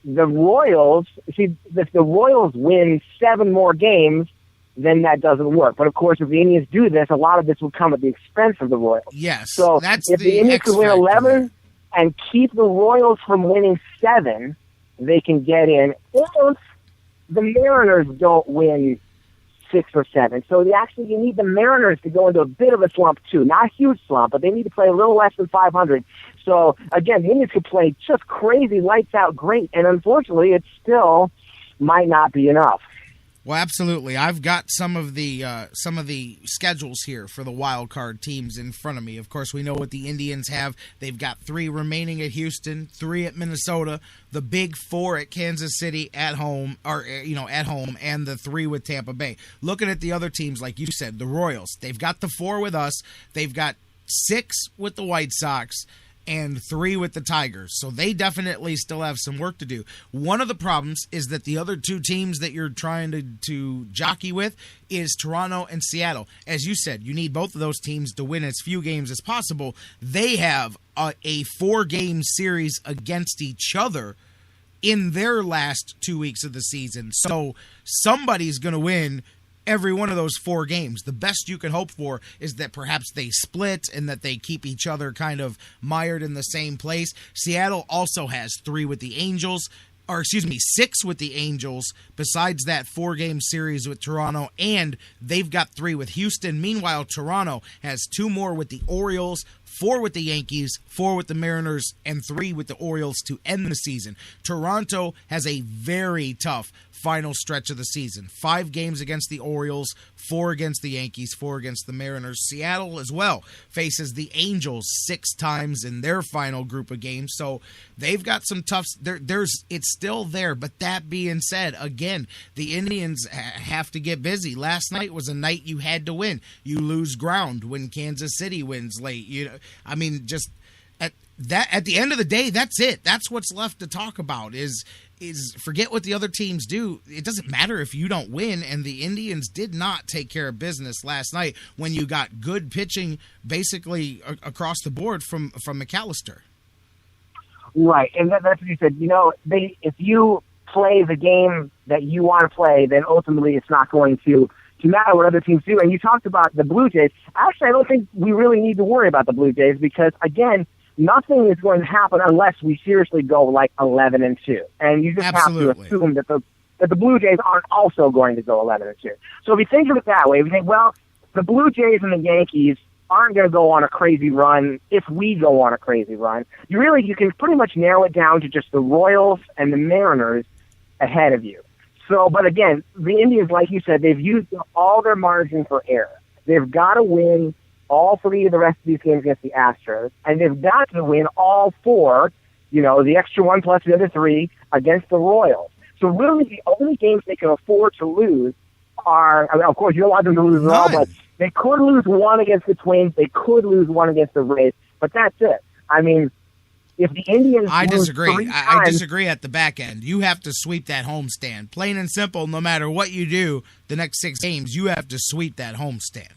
the Royals, see, if the Royals win 7 more games, then that doesn't work. But, of course, if the Indians do this, a lot of this will come at the expense of the Royals. Yes, so that's if the Indians could win 11 and keep the Royals from winning 7, they can get in. If the Mariners don't win 6 or 7. So you need the Mariners to go into a bit of a slump too. Not a huge slump, but they need to play a little less than 500. So again, the Indians could play just crazy, lights out great, and unfortunately, it still might not be enough. Well, absolutely. I've got some of the schedules here for the wild card teams in front of me. Of course, we know what the Indians have. They've got 3 remaining at Houston, 3 at Minnesota, the big 4 at Kansas City at home, and the 3 with Tampa Bay. Looking at the other teams, like you said, the Royals, they've got the 4 with us. They've got 6 with the White Sox and 3 with the Tigers. So they definitely still have some work to do. One of the problems is that the other 2 teams that you're trying to jockey with is Toronto and Seattle. As you said, you need both of those teams to win as few games as possible. They have a 4-game series against each other in their last 2 weeks of the season. So somebody's going to win every one of those 4 games. The best you can hope for is that perhaps they split and that they keep each other kind of mired in the same place. Seattle also has 3 with the Angels, 6 with the Angels, besides that 4-game series with Toronto, and they've got 3 with Houston. Meanwhile, Toronto has 2 more with the Orioles, 4 with the Yankees, 4 with the Mariners, and 3 with the Orioles to end the season. Toronto has a very tough final stretch of the season. 5 games against the Orioles, 4 against the Yankees, 4 against the Mariners. Seattle as well faces the Angels 6 times in their final group of games. So they've got some tough. It's still there. But that being said, again, the Indians have to get busy. Last night was a night you had to win. You lose ground when Kansas City wins late. At the end of the day, that's it. That's what's left to talk about is forget what the other teams do. It doesn't matter if you don't win, and the Indians did not take care of business last night when you got good pitching basically across the board from McAllister. Right, and that's what you said. If you play the game that you want to play, then ultimately it's not going to matter what other teams do. And you talked about the Blue Jays. Actually, I don't think we really need to worry about the Blue Jays because, again, nothing is going to happen unless we seriously go like 11-2, and you just Absolutely. have to assume that the Blue Jays aren't also going to go 11-2. So if you think of it that way, we think, well, the Blue Jays and the Yankees aren't going to go on a crazy run if we go on a crazy run. You can pretty much narrow it down to just the Royals and the Mariners ahead of you. So, but again, the Indians, like you said, they've used all their margin for error. They've got to win all 3 of the rest of these games against the Astros, and they've got to win all 4, the extra 1 plus the other 3 against the Royals. So really the only games they can afford to lose are, of course, you don't want them to lose at all, but they could lose 1 against the Twins, they could lose 1 against the Rays, but that's it. I mean, if the Indians I disagree. Lose 3 times, I disagree at the back end. You have to sweep that homestand. Plain and simple, no matter what you do, the next 6 games, you have to sweep that homestand.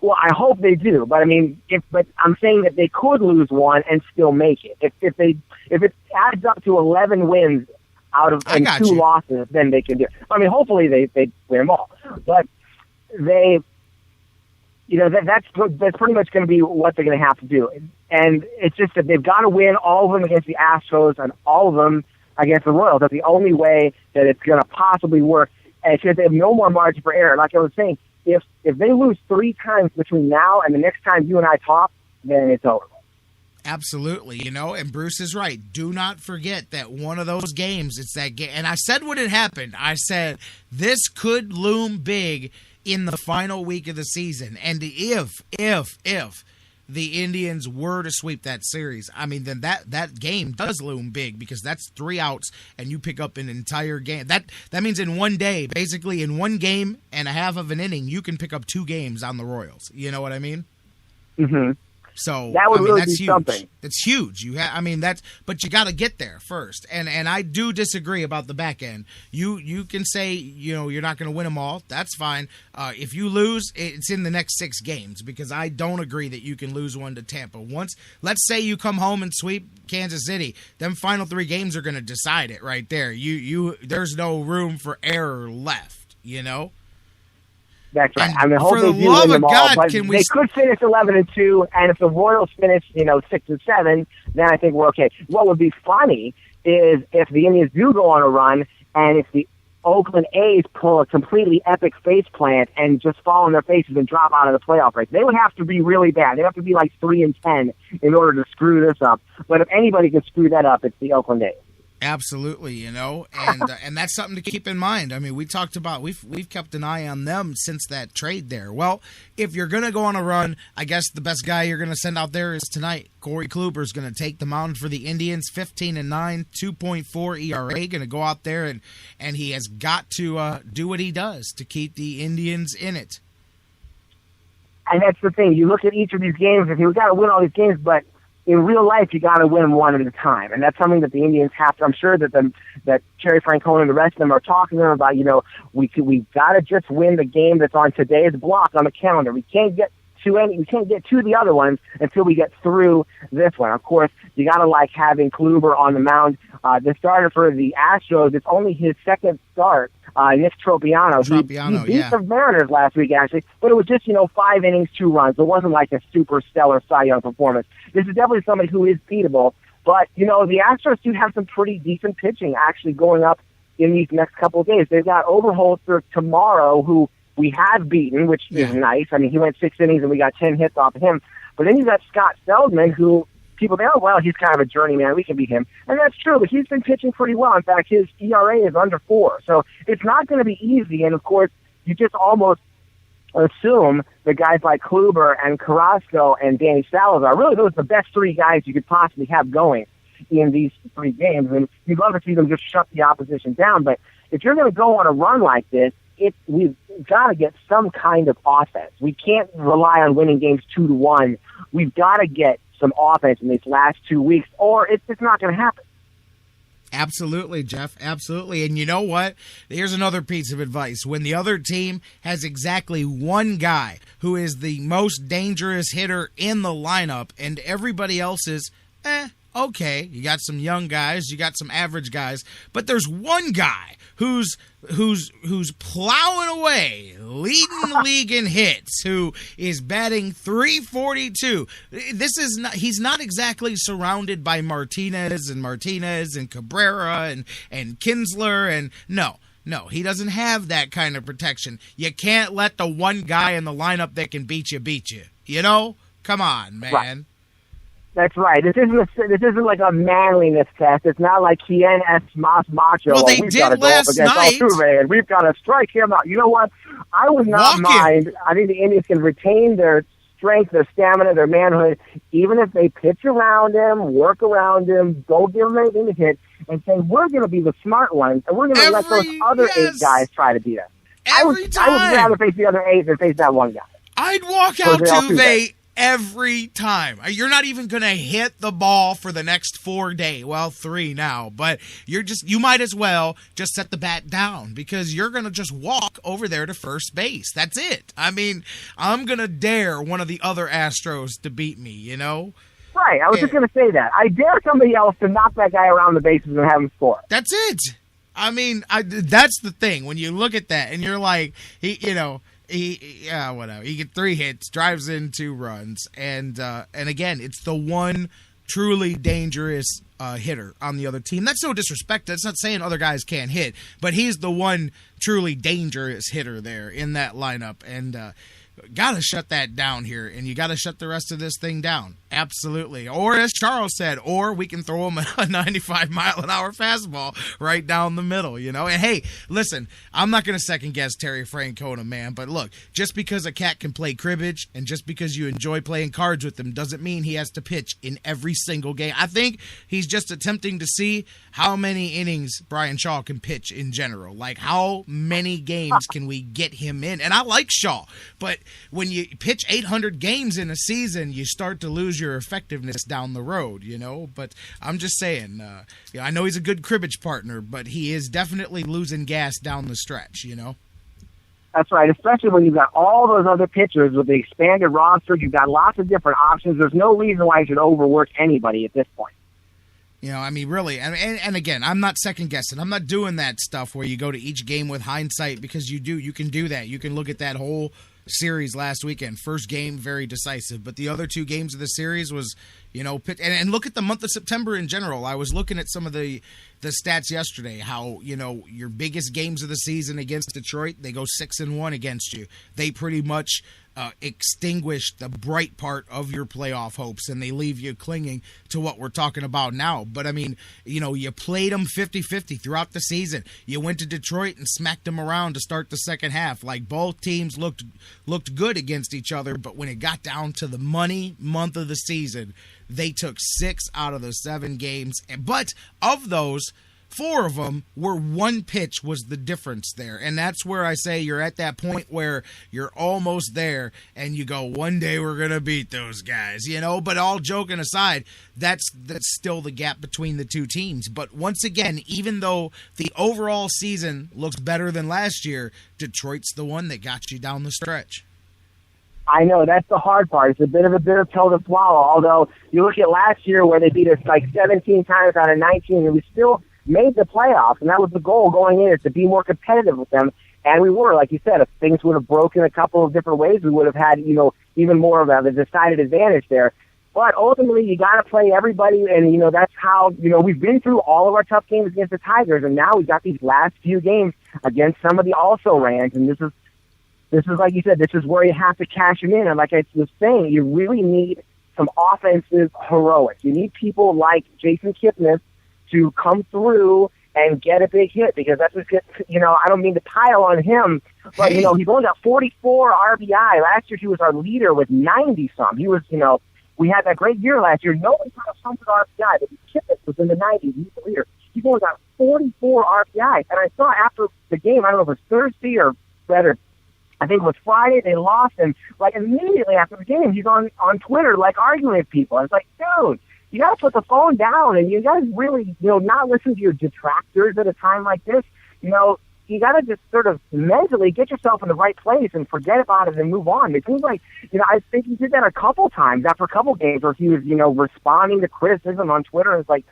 Well, I hope they do, but I mean, but I'm saying that they could lose 1 and still make it. If it adds up to 11 wins out of 2 losses, then they can do it. I mean, hopefully they win them all, but that's pretty much going to be what they're going to have to do. And it's just that they've got to win all of them against the Astros and all of them against the Royals. That's the only way that it's going to possibly work. And it's because they have no more margin for error. Like I was saying, if they lose 3 times between now and the next time you and I talk, then it's over. Absolutely, and Bruce is right. Do not forget that one of those games, it's that game. And I said when it happened, I said this could loom big in the final week of the season. And if the Indians were to sweep that series, I mean, then that game does loom big because that's 3 outs and you pick up an entire game. That means in one day, basically in 1 game and a half of an inning, you can pick up 2 games on the Royals. You know what I mean? Mm-hmm. So that would really that's be huge. something. That's huge. But you got to get there first. And I do disagree about the back end. You can say you're not going to win them all. That's fine. If you lose, it's in the next 6 games because I don't agree that you can lose one to Tampa. Once, let's say you come home and sweep Kansas City, them final 3 games are going to decide it right there. There's no room for error left. That's right. And I mean, hope for they the do love win of them all, God, but can we? They could finish 11-2, and if the Royals finish, 6-7, then I think we're okay. What would be funny is if the Indians do go on a run, and if the Oakland A's pull a completely epic face plant and just fall on their faces and drop out of the playoff race. They would have to be really bad. They'd have to be like 3-10 in order to screw this up. But if anybody can screw that up, it's the Oakland A's. Absolutely, and that's something to keep in mind. I mean, we talked about we've kept an eye on them since that trade there. Well, if you're going to go on a run, I guess the best guy you're going to send out there is tonight. Corey Kluber's going to take the mound for the Indians, 15-9, 2.4 ERA. Going to go out there and he has got to do what he does to keep the Indians in it. And that's the thing. You look at each of these games, and we've got to win all these games, but in real life, you got to win one at a time, and that's something that the Indians have to. I'm sure that Terry Francona and the rest of them are talking to them about. We've got to just win the game that's on today's block on the calendar. We can't get to the other ones until we get through this one. Of course, you got to like having Kluber on the mound. The starter for the Astros, it's only his second start. Nick Tropiano. He beat the Mariners last week, actually, but it was just, 5 innings, 2 runs. It wasn't like a super stellar Cy Young performance. This is definitely somebody who is beatable, but, the Astros do have some pretty decent pitching actually going up in these next couple of days. They've got Overholser tomorrow, who we have beaten, which is nice. I mean, he went 6 innings and we got 10 hits off of him. But then you've got Scott Feldman, who people think, he's kind of a journeyman. We can beat him. And that's true, but he's been pitching pretty well. In fact, his ERA is under 4. So it's not going to be easy. And, of course, you just almost assume that guys like Kluber and Carrasco and Danny Salazar, really those are the best 3 guys you could possibly have going in these 3 games. And you'd love to see them just shut the opposition down. But if you're going to go on a run like this, we've got to get some kind of offense. We can't rely on winning games 2-1. We've got to get some offense in these last 2 weeks, or it's just not going to happen. Absolutely, Jeff. Absolutely. And you know what? Here's another piece of advice. When the other team has exactly one guy who is the most dangerous hitter in the lineup and everybody else is, okay, you got some young guys, you got some average guys, but there's one guy who's plowing away, leading the league in hits, who is batting .342. He's not exactly surrounded by Martinez and Cabrera and Kinsler, and no, he doesn't have that kind of protection. You can't let the one guy in the lineup that can beat you. Come on, man. Right. That's right. This isn't like a manliness test. It's not like Kien S. Macho. Well, they did last night. Altuve, and we've got to strike him out. You know what? I would not mind. I think the Indians can retain their strength, their stamina, their manhood, even if they pitch around him, work around him, go give him anything to hit, and say, we're going to be the smart ones, and we're going to let those other 8 guys try to beat us. I would rather face the other 8 than face that one guy. I'd walk Altuve every time. You're not even going to hit the ball for the next 4 days. Well, 3 now, but you might as well just set the bat down because you're going to just walk over there to first base. That's it. I mean, I'm going to dare one of the other Astros to beat me, Right. I was just going to say that. I dare somebody else to knock that guy around the bases and have him score. That's it. I mean, that's the thing. When you look at that and you're like, whatever. He gets 3 hits, drives in 2 runs, and again, it's the one truly dangerous hitter on the other team. That's no disrespect. That's not saying other guys can't hit, but he's the one truly dangerous hitter there in that lineup, and got to shut that down here, and you got to shut the rest of this thing down. Absolutely. Or as Charles said, or we can throw him a 95-mile-an-hour fastball right down the middle, you know? And, hey, listen, I'm not going to second-guess Terry Francona, man, but look, just because a cat can play cribbage and just because you enjoy playing cards with him doesn't mean he has to pitch in every single game. I think he's just attempting to see how many innings Brian Shaw can pitch in general. Like, how many games can we get him in? And I like Shaw, but when you pitch 800 games in a season, you start to lose your effectiveness down the road, you know. But I'm just saying, I know he's a good cribbage partner, but he is definitely losing gas down the stretch, you know. That's right, especially when you've got all those other pitchers with the expanded roster. You've got lots of different options. There's no reason why you should overwork anybody at this point. You know, I mean, really, and again, I'm not second-guessing. I'm not doing that stuff where you go to each game with hindsight, because you can do that. You can look at that whole series last weekend. First game, very decisive, but the other two games of the series was, you know, and look at the month of September in general. I was looking at some of the stats yesterday, how, you know, your biggest games of the season against Detroit, they go 6-1 against you. They pretty much extinguish the bright part of your playoff hopes, and they leave you clinging to what we're talking about now. But, I mean, you know, you played them 50-50 throughout the season. You went to Detroit and smacked them around to start the second half. Like, both teams looked good against each other, but when it got down to the money month of the season, they took 6 out of the 7 games. But of those, 4 of them were one pitch was the difference there. And that's where I say you're at that point where you're almost there and you go, one day we're going to beat those guys, you know. But all joking aside, that's still the gap between the two teams. But once again, even though the overall season looks better than last year, Detroit's the one that got you down the stretch. I know, that's the hard part. It's a bit of a bitter pill to swallow, although you look at last year where they beat us like 17 times out of 19, and we still made the playoffs, and that was the goal going in, is to be more competitive with them. And we were, like you said, if things would have broken a couple of different ways, we would have had, you know, even more of a decided advantage there. But ultimately, you got to play everybody, and, you know, that's how, you know, we've been through all of our tough games against the Tigers, and now we've got these last few games against some of the also-rans, and this is, like you said, this is where you have to cash them in. And like I was saying, you really need some offensive heroics. You need people like Jason Kipnis to come through and get a big hit, because that's what's good. You know, I don't mean to pile on him, but, you know, he's only got 44 RBI. Last year he was our leader with 90-some. He was, you know, we had that great year last year. Nobody got 100 RBI, but Kipnis was in the 90s. He's the leader. He's only got 44 RBI. And I saw after the game, I don't know if it was Thursday or better, I think it was Friday, they lost, and like immediately after the game, he's on Twitter, like arguing with people. I was like, dude, you got to put the phone down, and you got to really, you know, not listen to your detractors at a time like this. You know, you got to just sort of mentally get yourself in the right place and forget about it and move on. It seems like, you know, I think he did that a couple times after a couple games where he was, you know, responding to criticism on Twitter. And it's like,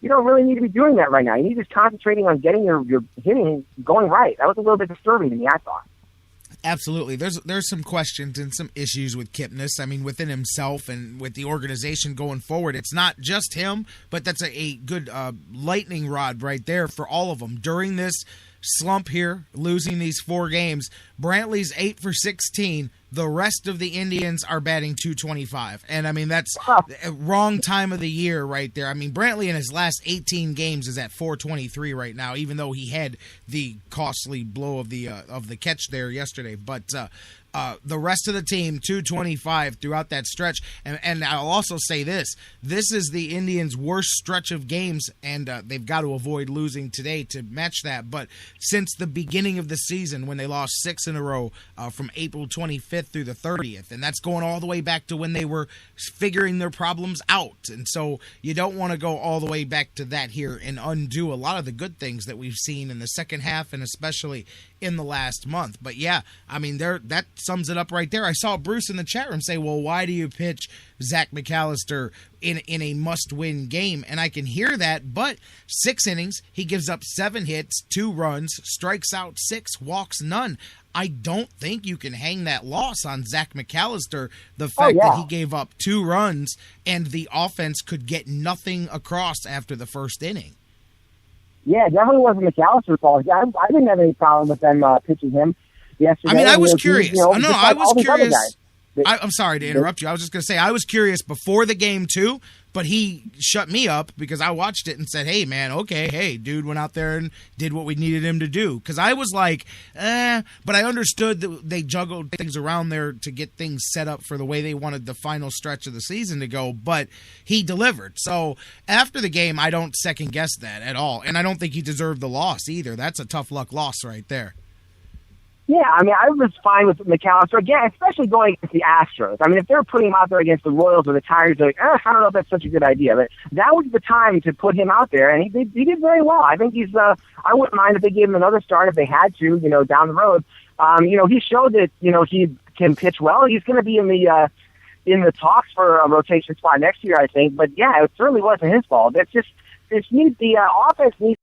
you don't really need to be doing that right now. You need to just concentrating on getting your hitting going right. That was a little bit disturbing to me, I thought. Absolutely. There's some questions and some issues with Kipnis. I mean, within himself and with the organization going forward. It's not just him, but that's a good lightning rod right there for all of them. During this slump here, losing these 4 games, Brantley's 8 for 16. The rest of the Indians are batting .225. And, I mean, that's a wrong time of the year right there. I mean, Brantley in his last 18 games is at .423 right now, even though he had the costly blow of the catch there yesterday. But the rest of the team, .225 throughout that stretch. And I'll also say this. This is the Indians' worst stretch of games, and they've got to avoid losing today to match that. But since the beginning of the season, when they lost 6 in a row from April 25th through the 30th, and that's going all the way back to when they were figuring their problems out. And so you don't want to go all the way back to that here and undo a lot of the good things that we've seen in the second half and especially in the last month. But yeah, I mean, that sums it up right there. I saw Bruce in the chat room say, well, why do you pitch Zach McAllister in a must-win game? And I can hear that, but 6 innings, he gives up 7 hits, 2 runs, strikes out 6, walks none. I don't think you can hang that loss on Zach McAllister. The fact that he gave up 2 runs and the offense could get nothing across after the first inning. Yeah, it definitely wasn't McAllister's fault. I didn't have any problem with them pitching him yesterday. I mean, I was curious. I was curious. I'm sorry to interrupt you. I was just going to say I was curious before the game too, but he shut me up because I watched it and said, "Hey, man, okay, hey, dude went out there and did what we needed him to do." Because I was like, but I understood that they juggled things around there to get things set up for the way they wanted the final stretch of the season to go. But he delivered. So after the game, I don't second guess that at all, and I don't think he deserved the loss either. That's a tough luck loss right there. Yeah, I mean, I was fine with McAllister, again, especially going against the Astros. I mean, if they're putting him out there against the Royals or the Tigers, they're like, I don't know if that's such a good idea. But that was the time to put him out there, and he did very well. I think he's, I wouldn't mind if they gave him another start if they had to, down the road. He showed that, he can pitch well. He's going to be in the talks for a rotation spot next year, I think. But, yeah, it certainly wasn't his fault. That's just, the offense needs